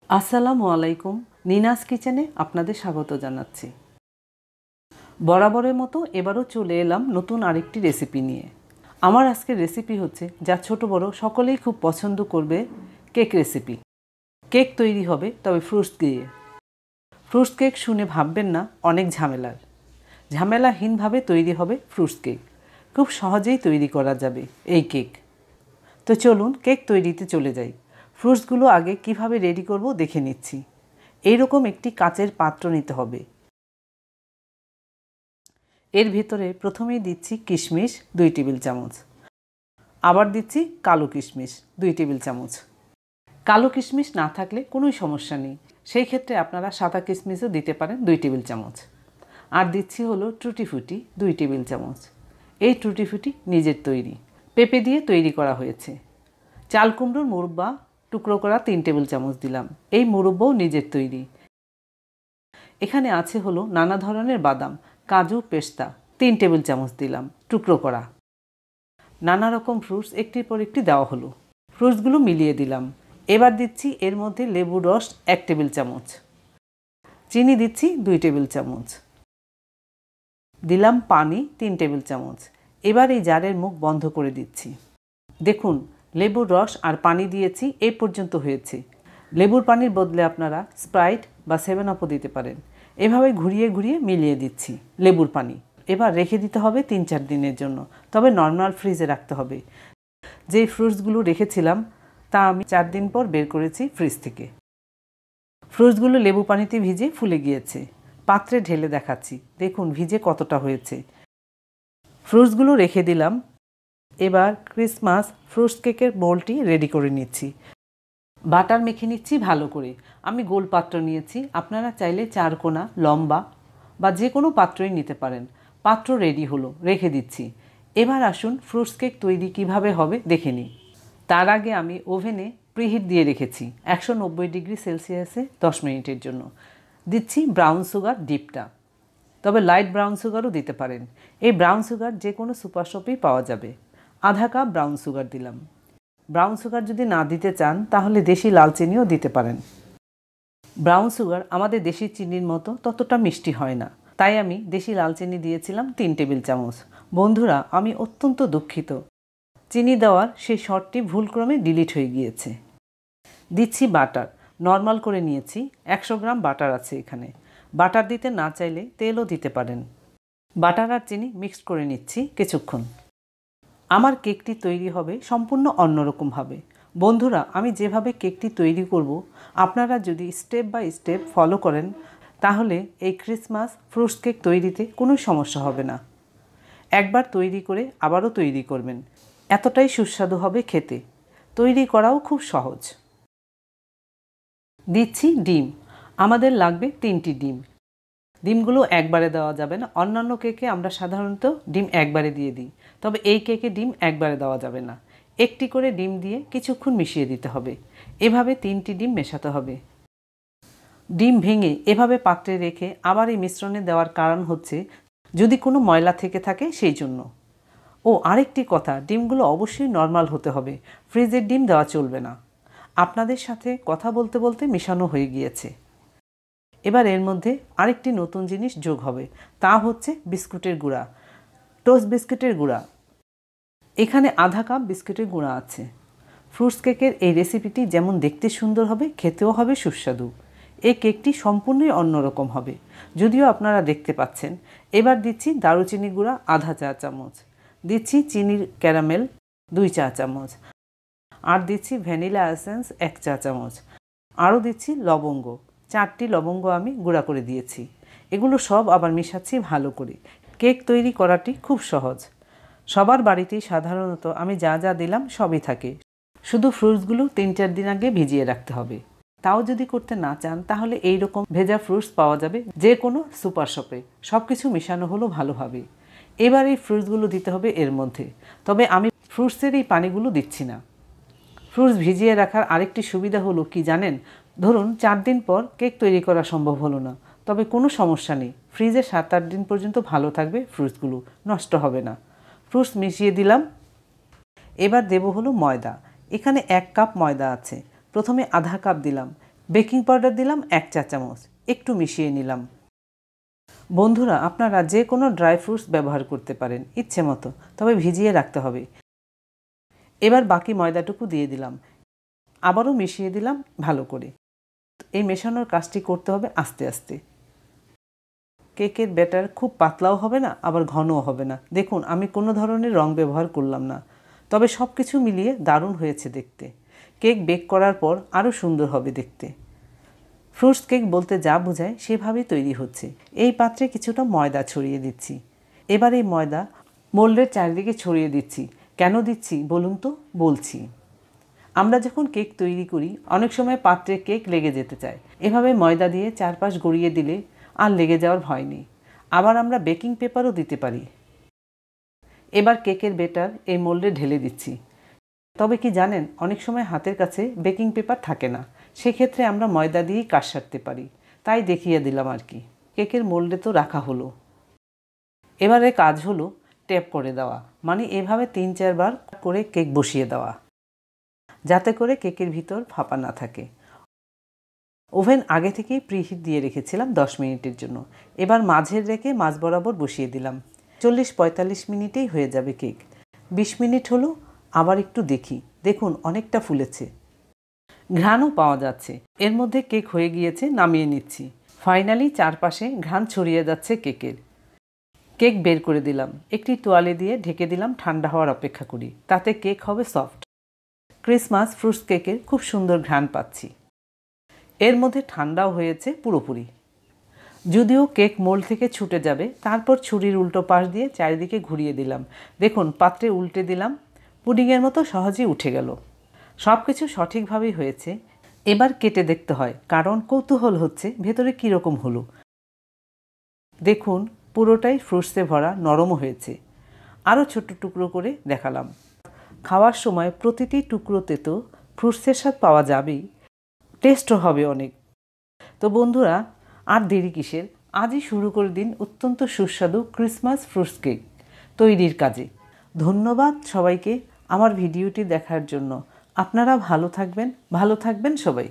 আসসালামু আলাইকুম। নিনাস কিচেনে আপনাদের স্বাগত জানাচ্ছি। বরাবরের মতো এবারও চলে এলাম নতুন আরেকটি রেসিপি নিয়ে। আমার আজকের রেসিপি হচ্ছে যা ছোট বড় সকলেই খুব পছন্দ করবে, কেক রেসিপি। কেক তৈরি হবে তবে ফ্রুটস দিয়ে। ফ্রুটস কেক শুনে ভাববেন না অনেক ঝামেলার। ঝামেলাহীনভাবে তৈরি হবে ফ্রুটস কেক। খুব সহজেই তৈরি করা যাবে এই কেক। তো চলুন কেক তৈরিতে চলে যাই। ফ্রুটসগুলো আগে কিভাবে রেডি করব দেখে নিচ্ছি। এইরকম একটি কাচের পাত্র নিতে হবে। এর ভিতরে প্রথমেই দিচ্ছি কিশমিশ 2 টেবিল চামচ, আবার দিচ্ছি কালো কিশমিশ 2 টেবিল চামচ। কালো কিশমিশ না থাকলে কোনোই সমস্যা নেই, সেই ক্ষেত্রে আপনারা সাদা কিশমিশও দিতে পারেন 2 টেবিল চামচ। আর দিচ্ছি হলো টুটি ফুটি 2 টেবিল চামচ। এই টুটি ফুটি নিজের তৈরি, পেঁপে দিয়ে তৈরি করা হয়েছে। চাল কুমড়োর মুরব্বা টুকরো করা 3 টেবিল চামচ দিলাম, এই মুরব্বাও নিজের তৈরি। এখানে আছে হলো নানা ধরনের বাদাম, কাজু, পেস্তা 3 টেবিল চামচ দিলাম টুকরো করা। নানা রকম ফ্রুটস একটির পর একটি দেওয়া হলো। ফ্রুটসগুলো মিলিয়ে দিলাম। এবার দিচ্ছি এর মধ্যে লেবুর রস 1 টেবিল চামচ, চিনি দিচ্ছি 2 টেবিল চামচ, দিলাম পানি 3 টেবিল চামচ। এবার এই জারের মুখ বন্ধ করে দিচ্ছি। দেখুন লেবুর রস আর পানি দিয়েছি, এই পর্যন্ত হয়েছে। লেবুর পানির বদলে আপনারা স্প্রাইট বা 7 আপও দিতে পারেন। এভাবে ঘুরিয়ে ঘুরিয়ে মিলিয়ে দিচ্ছি লেবুর পানি। এবার রেখে দিতে হবে 3-4 দিনের জন্য, তবে নর্মাল ফ্রিজে রাখতে হবে। যেই ফ্রুটসগুলো রেখেছিলাম তা আমি 4 দিন পর বের করেছি ফ্রিজ থেকে। ফ্রুটসগুলো লেবু পানিতে ভিজে ফুলে গিয়েছে। পাত্রে ঢেলে দেখাচ্ছি, দেখুন ভিজে কতটা হয়েছে। ফ্রুটসগুলো রেখে দিলাম। এবার ক্রিসমাস ফ্রুটস কেকের বোলটি রেডি করে নিচ্ছি। বাটার মেখে নিচ্ছি ভালো করে। আমি গোল পাত্র নিয়েছি, আপনারা চাইলে 4 কোনা, লম্বা বা যে কোনো পাত্রই নিতে পারেন। পাত্র রেডি হলো, রেখে দিচ্ছি। এবার আসুন ফ্রুটস কেক তৈরি কিভাবে হবে দেখে নিই। তার আগে আমি ওভেনে প্রিহিট দিয়ে রেখেছি 190 ডিগ্রি সেলসিয়াসে 10 মিনিটের জন্য। দিচ্ছি ব্রাউন সুগার ডিপটা, তবে লাইট ব্রাউন সুগারও দিতে পারেন। এই ব্রাউন সুগার যে কোনো সুপার শপেই পাওয়া যাবে। আধা কাপ ব্রাউন সুগার দিলাম। ব্রাউন সুগার যদি না দিতে চান তাহলে দেশি লাল চিনিও দিতে পারেন। ব্রাউন সুগার আমাদের দেশি চিনির মতো ততটা মিষ্টি হয় না, তাই আমি দেশি লাল চিনি দিয়েছিলাম 3 টেবিল চামচ। বন্ধুরা, আমি অত্যন্ত দুঃখিত, চিনি দেওয়ার সেই শর্টটি ভুলক্রমে ডিলিট হয়ে গিয়েছে। দিচ্ছি বাটার, নর্মাল করে নিয়েছি। 100 গ্রাম বাটার আছে এখানে। বাটার দিতে না চাইলে তেলও দিতে পারেন। বাটার আর চিনি মিক্সড করে নিচ্ছি কিছুক্ষণ। আমার কেকটি তৈরি হবে সম্পূর্ণ অন্যরকমভাবে। বন্ধুরা, আমি যেভাবে কেকটি তৈরি করব আপনারা যদি স্টেপ বাই স্টেপ ফলো করেন তাহলে এই ক্রিসমাস ফ্রুটস কেক তৈরিতে কোনো সমস্যা হবে না। একবার তৈরি করে আবারও তৈরি করবেন, এতটাই সুস্বাদু হবে খেতে। তৈরি করাও খুব সহজ। দিচ্ছি ডিম, আমাদের লাগবে 3টি ডিম। ডিমগুলো একবারে দেওয়া যাবে না। অন্যান্য কেকে আমরা সাধারণত ডিম একবারে দিয়ে দিই, তবে এই কেকে ডিম একবারে দেওয়া যাবে না। একটি করে ডিম দিয়ে কিছুক্ষণ মিশিয়ে দিতে হবে। এভাবে 3টি ডিম মেশাতে হবে। ডিম ভেঙে এভাবে পাত্রে রেখে আবার এই মিশ্রণে দেওয়ার কারণ হচ্ছে যদি কোনো ময়লা থেকে থাকে সেই জন্য। ও আরেকটি কথা, ডিমগুলো অবশ্যই নর্মাল হতে হবে, ফ্রিজের ডিম দেওয়া চলবে না। আপনাদের সাথে কথা বলতে বলতে মেশানো হয়ে গিয়েছে। এবার এর মধ্যে আরেকটি নতুন জিনিস যোগ হবে, তা হচ্ছে বিস্কুটের গুঁড়া, টোস্ট বিস্কুটের গুঁড়া। এখানে আধা কাপ বিস্কুটের গুঁড়া আছে। ফ্রুটস কেকের এই রেসিপিটি যেমন দেখতে সুন্দর হবে, খেতেও হবে সুস্বাদু। এই কেকটি সম্পূর্ণই অন্যরকম হবে, যদিও আপনারা দেখতে পাচ্ছেন। এবার দিচ্ছি দারুচিনি গুঁড়া আধা চা চামচ, দিচ্ছি চিনির ক্যারামেল 2 চা চামচ, আর দিচ্ছি ভ্যানিলা এসেন্স 1 চা চামচ, আরও দিচ্ছি লবঙ্গ। 4টি লবঙ্গ আমি গুঁড়া করে দিয়েছি। এগুলো সব আবার মেশাচ্ছি ভালো করে। কেক তৈরি করাটি খুব সহজ। সবার বাড়িতেই সাধারণত আমি যা যা দিলাম সবই থাকে, শুধু ফ্রুটসগুলো 3-4 দিন আগে ভিজিয়ে রাখতে হবে। তাও যদি করতে না চান তাহলে এই রকম ভেজা ফ্রুটস পাওয়া যাবে যে কোনো সুপার শপে। সব কিছু মেশানো হলো ভালোভাবে। এবার এই ফ্রুটসগুলো দিতে হবে এর মধ্যে, তবে আমি ফ্রুটসের এই পানিগুলো দিচ্ছি না। ফ্রুটস ভিজিয়ে রাখার আরেকটি সুবিধা হলো কি জানেন, ধরুন 4 দিন পর কেক তৈরি করা সম্ভব হলো না, তবে কোনো সমস্যা নেই, ফ্রিজে 7-8 দিন পর্যন্ত ভালো থাকবে, ফ্রুটসগুলো নষ্ট হবে না। ফ্রুটস মিশিয়ে দিলাম। এবার দেব হলো ময়দা। এখানে 1 কাপ ময়দা আছে। প্রথমে আধা কাপ দিলাম, বেকিং পাউডার দিলাম 1 চা চামচ, একটু মিশিয়ে নিলাম। বন্ধুরা, আপনারা যে কোনো ড্রাই ফ্রুটস ব্যবহার করতে পারেন ইচ্ছে মতো, তবে ভিজিয়ে রাখতে হবে। এবার বাকি ময়দাটুকু দিয়ে দিলাম, আবারও মিশিয়ে দিলাম ভালো করে। এই মেশানোর কাজটি করতে হবে আস্তে আস্তে। কেকের ব্যাটার খুব পাতলাও হবে না, আবার ঘনও হবে না। দেখুন, আমি কোনো ধরনের রং ব্যবহার করলাম না, তবে সব কিছু মিলিয়ে দারুণ হয়েছে দেখতে। কেক বেক করার পর আরও সুন্দর হবে দেখতে। ফ্রুটস কেক বলতে যা বোঝায় সেভাবেই তৈরি হচ্ছে। এই পাত্রে কিছুটা ময়দা ছড়িয়ে দিচ্ছি। এবার এই ময়দা মোল্ডের চারিদিকে ছড়িয়ে দিচ্ছি। কেন দিচ্ছি বলুন তো? বলছি। আমরা যখন কেক তৈরি করি অনেক সময় পাত্রে কেক লেগে যেতে চায়। এভাবে ময়দা দিয়ে চারপাশ গড়িয়ে দিলে আর লেগে যাওয়ার ভয় নেই। আবার আমরা বেকিং পেপারও দিতে পারি। এবার কেকের ব্যাটার এই মোল্ডে ঢেলে দিচ্ছি। তবে কি জানেন, অনেক সময় হাতের কাছে বেকিং পেপার থাকে না, সেক্ষেত্রে আমরা ময়দা দিয়েই কাজ সারতে পারি। তাই দেখিয়ে দিলাম আর কি। কেকের মোল্ডে তো রাখা হলো। এবারে কাজ হলো ট্যাপ করে দেওয়া, মানে এভাবে 3-4 বার করে কেক বসিয়ে দেওয়া, যাতে করে কেকের ভিতর ফাঁপা না থাকে। ওভেন আগে থেকেই প্রিহিট দিয়ে রেখেছিলাম 10 মিনিটের জন্য। এবার মাঝের রেখে মাঝ বরাবর বসিয়ে দিলাম। 40-45 মিনিটেই হয়ে যাবে কেক। 20 মিনিট হলো, আবার একটু দেখি। দেখুন, অনেকটা ফুলেছে, ঘ্রাণও পাওয়া যাচ্ছে। এর মধ্যে কেক হয়ে গিয়েছে, নামিয়ে নিচ্ছি। ফাইনালি চারপাশে ঘ্রাণ ছড়িয়ে যাচ্ছে কেকের। কেক বের করে দিলাম, একটি তোয়ালে দিয়ে ঢেকে দিলাম, ঠান্ডা হওয়ার অপেক্ষা করি। তাতে কেক হবে সফট। ক্রিসমাস ফ্রুটস কেকের খুব সুন্দর ঘ্রাণ পাচ্ছি। এর মধ্যে ঠান্ডাও হয়েছে পুরোপুরি। যদিও কেক মোল্ড থেকে ছুটে যাবে, তারপর ছুরির উল্টো পাশ দিয়ে চারিদিকে ঘুরিয়ে দিলাম। দেখুন, পাত্রে উল্টে দিলাম, পুডিংয়ের মতো সহজেই উঠে গেল। সব কিছু সঠিকভাবেই হয়েছে। এবার কেটে দেখতে হয়, কারণ কৌতূহল হচ্ছে ভেতরে কীরকম হলো। দেখুন, পুরোটাই ফ্রুটসে ভরা, নরমও হয়েছে। আরও ছোট্ট টুকরো করে দেখালাম। খাওয়ার সময় প্রতিটি টুকরোতে তো ফ্রুটসের স্বাদ পাওয়া যাবেই, টেস্টও হবে অনেক। তো বন্ধুরা, আর দেরি কিসের? আজই শুরু করে দিন অত্যন্ত সুস্বাদু ক্রিসমাস ফ্রুটস কেক তৈরির কাজে। ধন্যবাদ সবাইকে আমার ভিডিওটি দেখার জন্য। আপনারা ভালো থাকবেন সবাই।